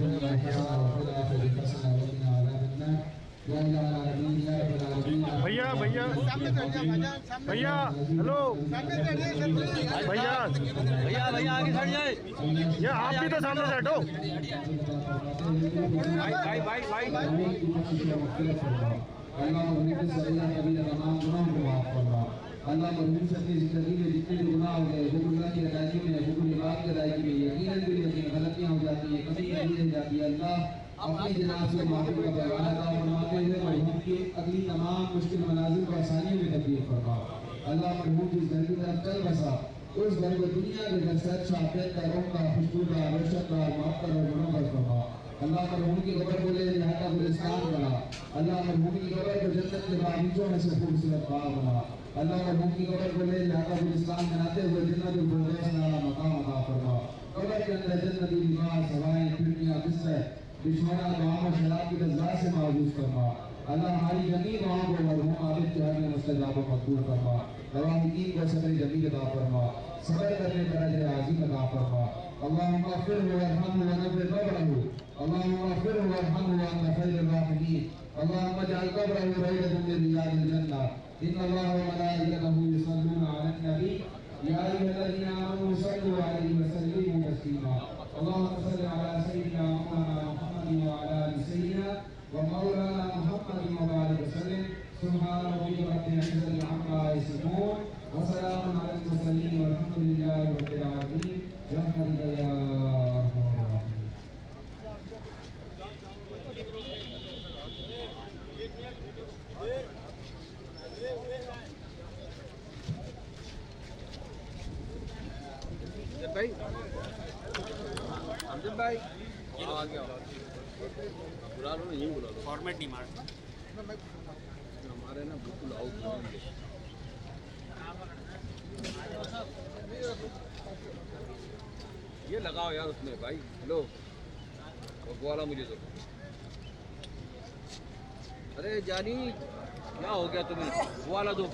भैया भैया भैया हेलो भैया भैया भैया आगे सट जाए। ये आप भी तो सामने से हटो। भाई भाई भाई भाई अल्लाह मरहूम से अपनी ज़िंदगी में जितने भी गुनाह हो गए, हुकूमत की अदायगी में, हुकूम इबाद की अदायगी में यकीनन भी लेकिन गलतियाँ हो जाती हैं, कभी नहीं रह जाती है। अल्लाह अपनी जनाब से माफ़ी का पैगाम अता फरमाते हुए मरहूम की अगली तमाम मुश्किल मनाज़िल को आसानियों में तब्दील फरमा। अल्लाह मरहूम की घर की तरफ चल बसा, उस घर को दुनिया के घर से अच्छा बेहतर का खुशबूदार रोशनदार मुअत्तर और मुनव्वर फरमा। अल्लाह मरहूम की कब्र को ले लिहाजा गुलिस्तान बना। अल्लाह मरहूम की कब्र को जन्नत के बागीचों में से खूबसूरत बाग बना। अल्लाह मरहूम की कब्र को ले लिहाजा गुलिस्तान बनाते हुए जन्नतुल फिरदौस नाला मकाम अता फरमा। कब्र के अंदर जन्नती लिबास, हवाएं, खिड़कियां, बिस्तर, बिछौना, दुआओं और शराब की लज़्ज़त से महफूज फरमा। अल्लाह हमारी जमीन दुआओं को मरहूम आबिद के हक़ में मुस्तजाब व मक़बूल फरमा। रवाहीन को सब्र जमील अता फरमा, सब्र करने पर अजर आज़ीम अता फरमा। अल्लाहुम्मा अग़फ़िरहु वरहमहु वनव्विर क़ब्रहु, अल्लाहुम्मा अग़फ़िरहु वरहमहु व अन्ता ख़ैरुर राहिमीन। अल्लाहुम्मा इजअल क़ब्रहु रौज़तन मिन रियादिल जन्नह। इन्नल्लाह व मलाइकतहु युसल्लूना अलन नबी या अय्युहल्लज़ीना आमनू सल्लू अलैहि व सल्लिमू तस्लीमा। अल्लाहुम्मा सल्लि अला सय्यिदिना मुहम्मदिन व अला आलि सय्यिदिना व मौलाना मुहम्मदिन व बारिक वसल्लिम। सुब्हान रब्बिका रब्बिल इज़्ज़ति अम्मा यसिफून व सलामुन अलल मुरसलीन वल्हम्दुलिल्लाहि रब्बिल आलमीन। रहमतिका या अरहमर राहिमीन। भाई अमजद भाई आ गया। बुला लो, यहीं बुला लो, फॉर्मेट नहीं मारता हमारे ना बिल्कुल आउट। ये लगाओ यार उसमें भाई। हेलो वाला मुझे तो, अरे जानी क्या हो गया तुम्हें, वो वाला दो।